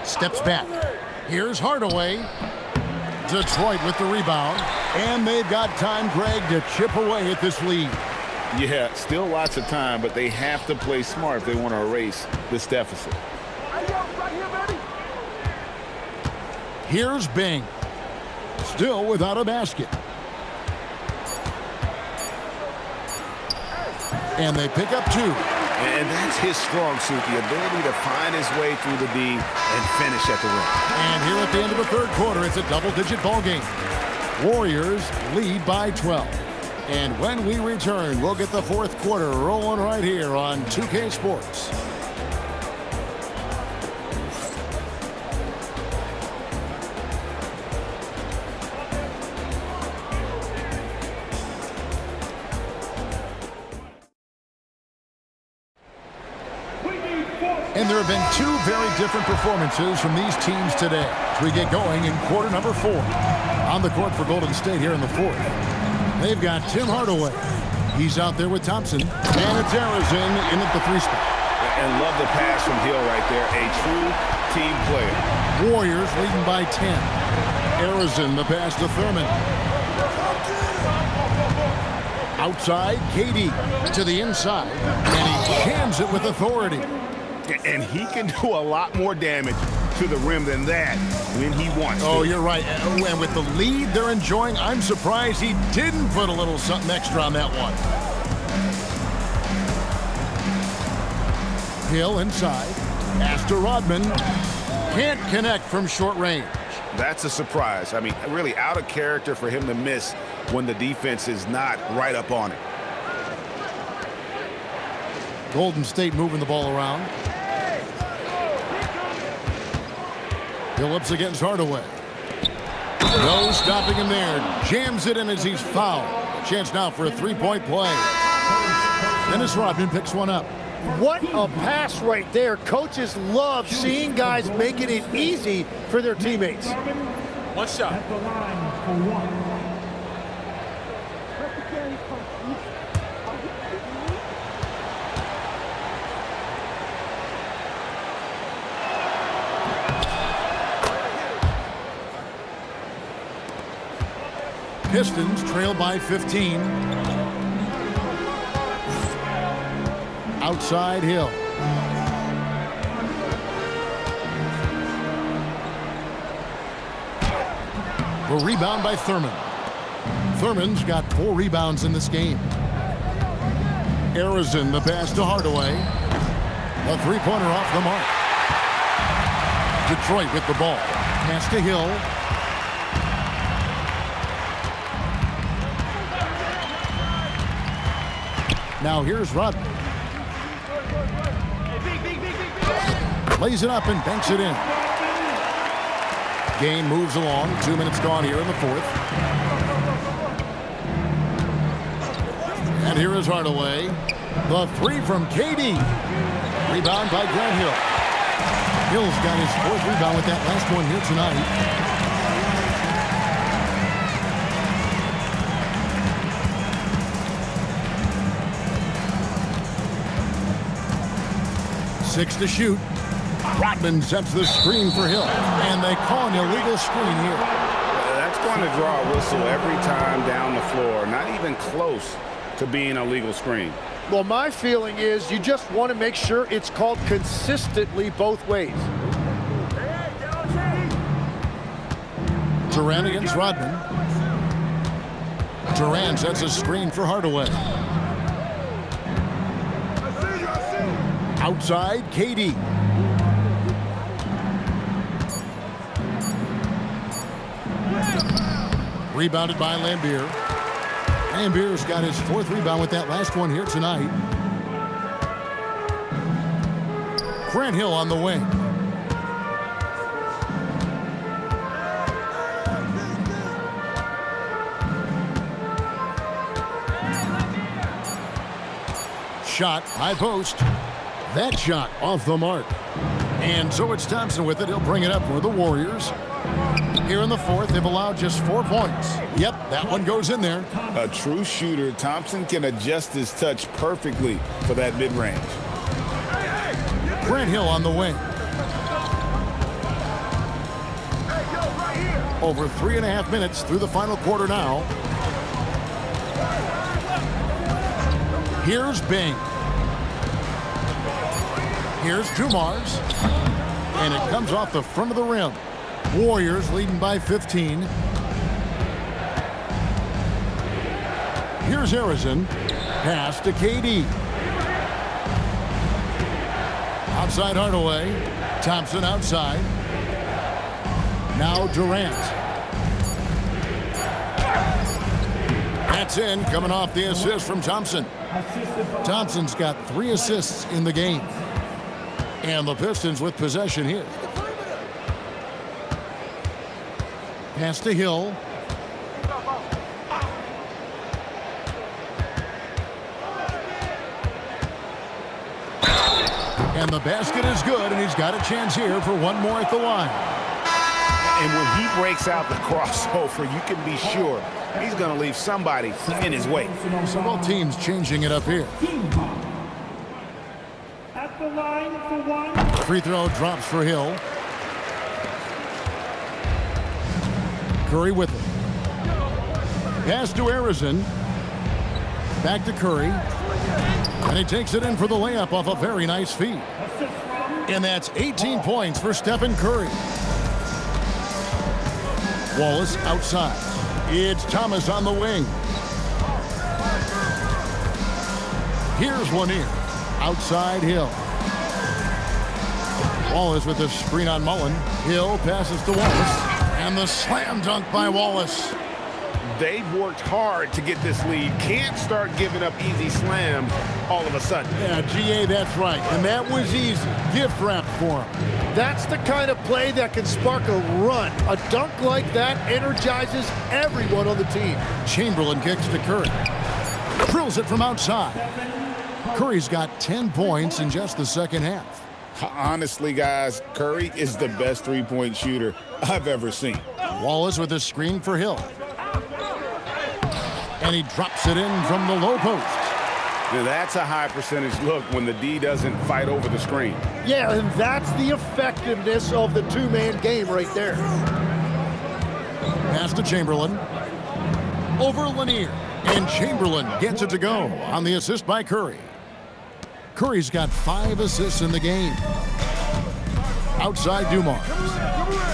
S1: Steps back. Here's Hardaway. Detroit with the rebound. And they've got time, Greg, to chip away at this lead.
S2: Yeah, still lots of time, but they have to play smart if they want to erase this deficit.
S1: Here's Bing. Still without a basket. And they pick up 2.
S2: And that's his strong suit, the ability to find his way through the D and finish at the rim.
S1: And here at the end of the third quarter, it's a double-digit ball game. Warriors lead by 12. And when we return, we'll get the fourth quarter rolling right here on 2K Sports. And there have been 2 very different performances from these teams today as we get going in quarter number 4. On the court for Golden State here in the fourth. They've got Tim Hardaway. He's out there with Thompson. And it's Arizin in at the 3 spot.
S2: And love the pass from Hill right there. A true team player.
S1: Warriors leading by 10. Arizin the pass to Thurman. Outside, KD to the inside. And he jams it with authority.
S2: And he can do a lot more damage to the rim than that when he wants to.
S1: Oh, you're right. And with the lead they're enjoying, I'm surprised he didn't put a little something extra on that one. Hill inside. Pass to Rodman. Can't connect from short range.
S2: That's a surprise. I mean, really out of character for him to miss when the defense is not right up on it.
S1: Golden State moving the ball around. Phillips against Hardaway. No stopping him there. Jams it in as he's fouled. A chance now for a 3-point play. Dennis Rodman picks one up.
S5: What a pass right there. Coaches love seeing guys making it easy for their teammates.
S4: One shot.
S3: At the line for 1.
S1: Pistons trail by 15. Outside Hill. A rebound by Thurman. Thurman's got 4 rebounds in this game. Arizin the pass to Hardaway. A 3-pointer off the mark. Detroit with the ball. Pass to Hill. Now here's Rodman. Lays it up and banks it in. Game moves along. 2 minutes gone here in the fourth. And here is Hardaway. The 3 from KD. Rebound by Grant Hill. Hill's got his 4th rebound with that last one here tonight. Six to shoot. Rodman sets the screen for Hill. And they call an illegal screen here.
S2: That's going to draw a whistle every time down the floor. Not even close to being a legal screen.
S5: Well, my feeling is you just want to make sure it's called consistently both ways.
S1: Durant against Rodman. Durant sets a screen for Hardaway. Outside, KD. Rebounded by Lambier. Lambier's got his 4th rebound with that last one here tonight. Grant Hill on the wing. Shot, high post. That shot off the mark. And so it's Thompson with it. He'll bring it up for the Warriors. Here in the fourth, they've allowed just 4 points. Yep, that one goes in there.
S2: A true shooter. Thompson can adjust his touch perfectly for that mid-range.
S1: Grant Hill on the wing. Over 3.5 minutes through the final quarter now. Here's Bing. Here's Dumars. And it comes off the front of the rim. Warriors leading by 15. Here's Arizin. Pass to KD. Outside Hardaway. Thompson outside. Now Durant. That's in, coming off the assist from Thompson. Thompson's got 3 assists in the game. And the Pistons with possession here. Pass to Hill. And the basket is good, and he's got a chance here for one more at the line.
S2: And when he breaks out the crossover, you can be sure he's going to leave somebody in his way.
S1: So both teams changing it up here.
S3: At the line for one.
S1: Free throw drops for Hill. Curry with it. Pass to Arizon. Back to Curry. And he takes it in for the layup off a very nice feed. And that's 18 points for Stephen Curry. Wallace outside. It's Thomas on the wing. Here's Lanier. Outside Hill. Wallace with the screen on Mullen. Hill passes to Wallace. And the slam dunk by Wallace.
S2: They've worked hard to get this lead. Can't start giving up easy slams all of a sudden.
S1: Yeah, GA, that's right. And that was easy. Gift wrap for him.
S5: That's the kind of play that can spark a run. A dunk like that energizes everyone on the team.
S1: Chamberlain kicks to Curry. Drills it from outside. Curry's got 10 points in just the second half.
S2: Honestly, guys, Curry is the best three-point shooter I've ever seen.
S1: Wallace with a screen for Hill. And he drops it in from the low post.
S2: Now, that's a high percentage look when the D doesn't fight over the screen.
S5: Yeah, and that's the effectiveness of the two-man game right there.
S1: Pass to Chamberlain. Over Lanier. And Chamberlain gets it to go on the assist by Curry. Curry's got 5 assists in the game. Outside Dumars.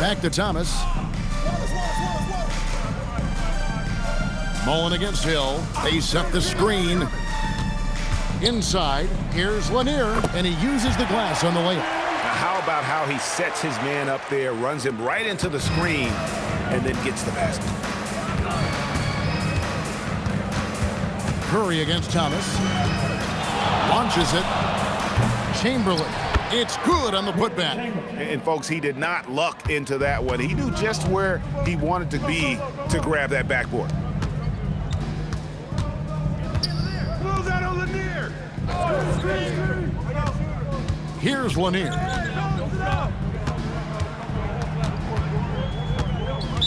S1: Back to Thomas. Mullen against Hill. They set the screen. Inside, here's Lanier, and he uses the glass on the layup.
S2: Now, how about how he sets his man up there, runs him right into the screen, and then gets the basket.
S1: Curry against Thomas. Launches it. Chamberlain. It's good on the putback.
S2: And folks, he did not luck into that one. He knew just where he wanted to be to grab that backboard.
S1: Here's Lanier.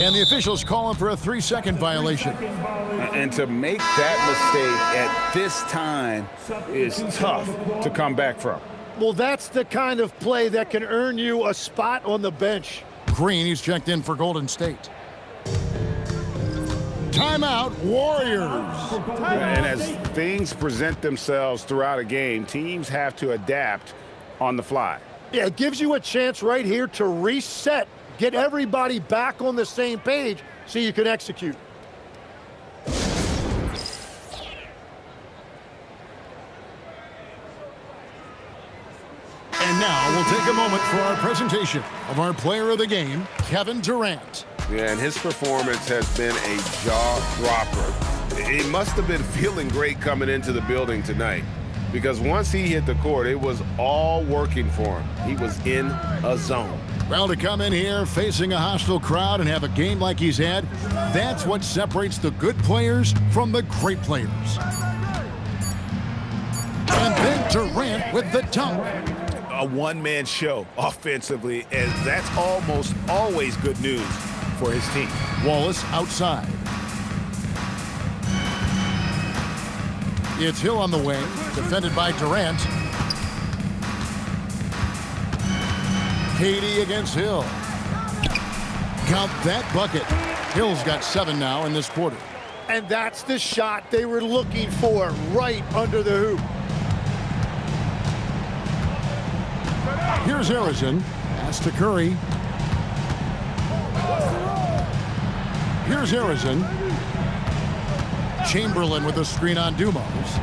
S1: And the officials calling for a 3-second violation.
S2: And to make that mistake at this time is tough to come back from.
S5: Well, that's the kind of play that can earn you a spot on the bench.
S1: Green, he's checked in for Golden State. Timeout, Warriors.
S2: And as things present themselves throughout a game, teams have to adapt on the fly.
S5: Yeah, it gives you a chance right here to reset, get everybody back on the same page so you can execute.
S1: And now we'll take a moment for our presentation of our player of the game, Kevin Durant.
S2: Yeah, and his performance has been a jaw-dropper. He must have been feeling great coming into the building tonight, because once he hit the court, it was all working for him. He was in a zone.
S1: Well, to come in here facing a hostile crowd and have a game like he's had, that's what separates the good players from the great players. And then Durant with the dunk.
S2: A one-man show offensively, and that's almost always good news for his team.
S1: Wallace outside. It's Hill on the wing, defended by Durant. KD against Hill. Count that bucket. Hill's got 7 now in this quarter.
S5: And that's the shot they were looking for right under the hoop.
S1: Here's Arizon. Pass to Curry. Here's Arizon. Chamberlain with a screen on Dumars.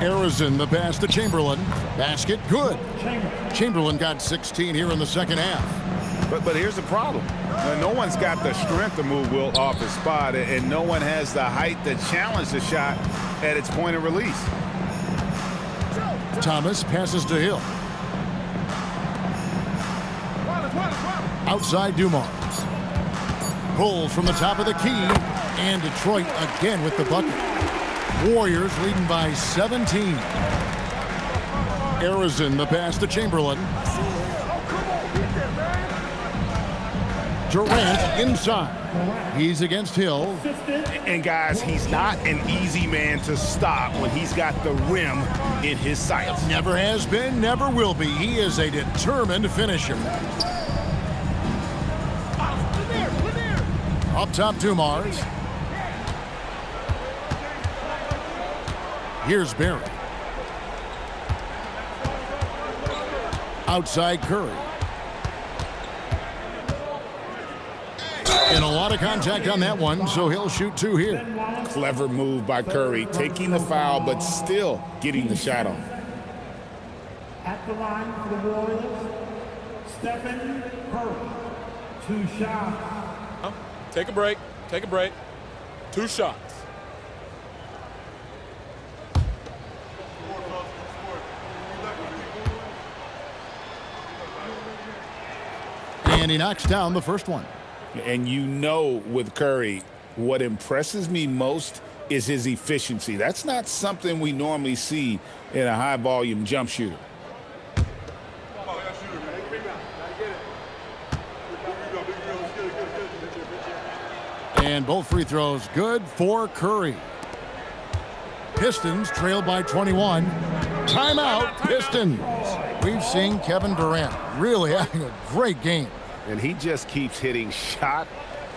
S1: Harrison, the pass to Chamberlain. Basket, good. Chamberlain got 16 here in the second half.
S2: But here's the problem. No one's got the strength to move Wilt off his spot, and no one has the height to challenge the shot at its point of release.
S1: Thomas passes to Hill. Outside Dumars. Pulls from the top of the key, and Detroit again with the bucket. Warriors leading by 17. Harrison, the pass to Chamberlain. Durant inside. He's against Hill.
S2: And guys, he's not an easy man to stop when he's got the rim in his sights.
S1: Never has been, never will be. He is a determined finisher. Up top, Dumars. Here's Barry. Outside Curry. And a lot of contact on that one, so he'll shoot 2 here.
S2: Clever move by Curry, taking the foul, but still getting the shot on.
S3: At the line for the Warriors, Stephen Curry. 2 shots.
S4: Take a break. Take a break. 2 shots.
S1: And he knocks down the first one.
S2: And you know with Curry, what impresses me most is his efficiency. That's not something we normally see in a high-volume jump shooter.
S1: And both free throws good for Curry. Pistons trail by 21. Timeout, Pistons. We've seen Kevin Durant really having a great game.
S2: And he just keeps hitting shot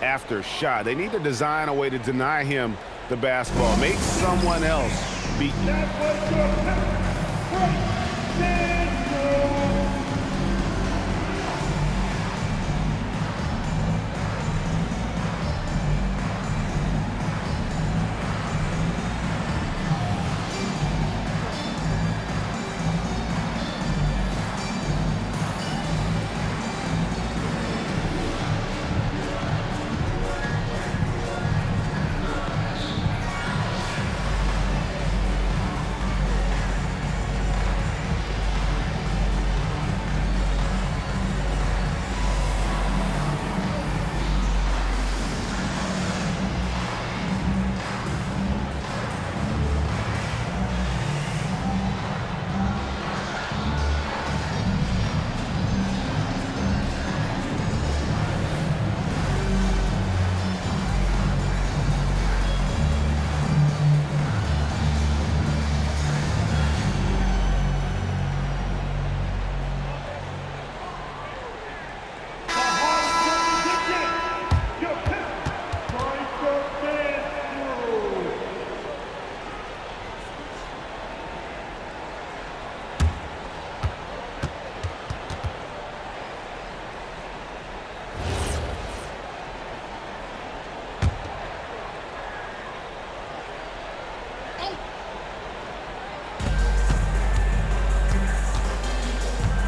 S2: after shot. They need to design a way to deny him the basketball. Make someone else beat you.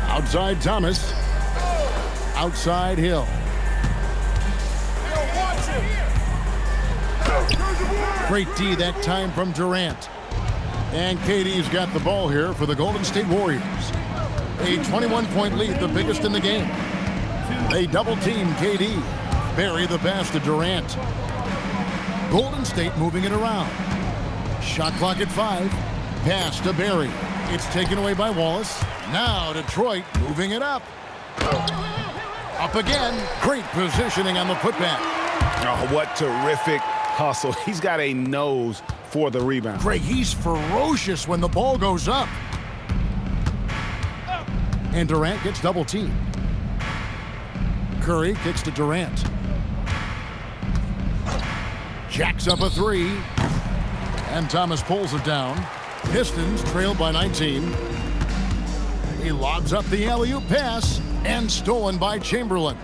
S1: Outside Thomas. Outside Hill. Great D that time from Durant. And KD's got the ball here for the Golden State Warriors. A 21-point lead, the biggest in the game. They double-team KD. Barry the pass to Durant. Golden State moving it around. Shot clock at 5. Pass to Barry. It's taken away by Wallace. Now Detroit moving it up. Up again. Great positioning on the putback.
S2: Oh, what terrific hustle. He's got a nose for the rebound.
S1: Greg, he's ferocious when the ball goes up. And Durant gets double-teamed. Curry kicks to Durant. Jacks up a 3. And Thomas pulls it down. Pistons trail by 19. He lobs up the alley-oop pass and stolen by Chamberlain.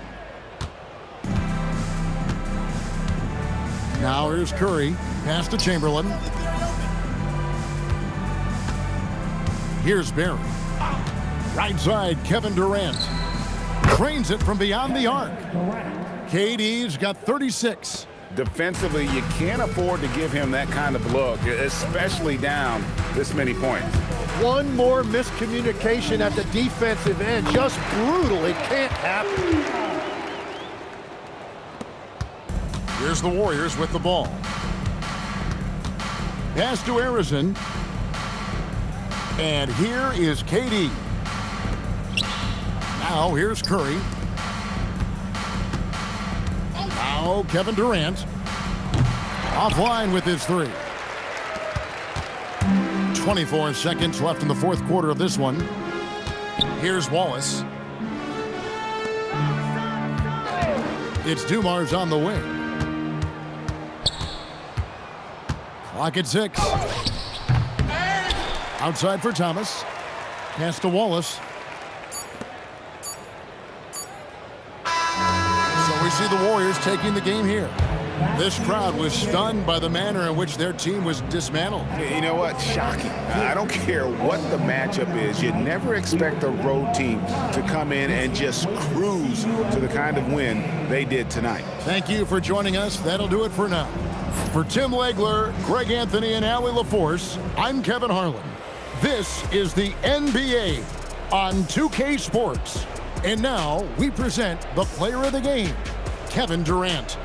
S1: Now here's Curry. Pass to Chamberlain. Here's Barry. Right side, Kevin Durant. Cranes it from beyond the arc. KD's got 36.
S2: Defensively, you can't afford to give him that kind of look, especially down this many points.
S5: One more miscommunication at the defensive end. Just brutal. It can't happen.
S1: Here's the Warriors with the ball. Pass to Arizon. And here is KD. Now here's Curry. Now Kevin Durant. Offline with his three. 24 seconds left in the fourth quarter of this one. Here's Wallace. It's Dumars on the wing. Clock at 6. Outside for Thomas. Pass to Wallace. So we see the Warriors taking the game here. This crowd was stunned by the manner in which their team was dismantled.
S2: You know what? Shocking. I don't care what the matchup is. You never expect a road team to come in and just cruise to the kind of win they did tonight.
S1: Thank you for joining us. That'll do it for now. For Tim Legler, Greg Anthony, and Allie LaForce, I'm Kevin Harlan. This is the NBA on 2K Sports. And now we present the player of the game, Kevin Durant.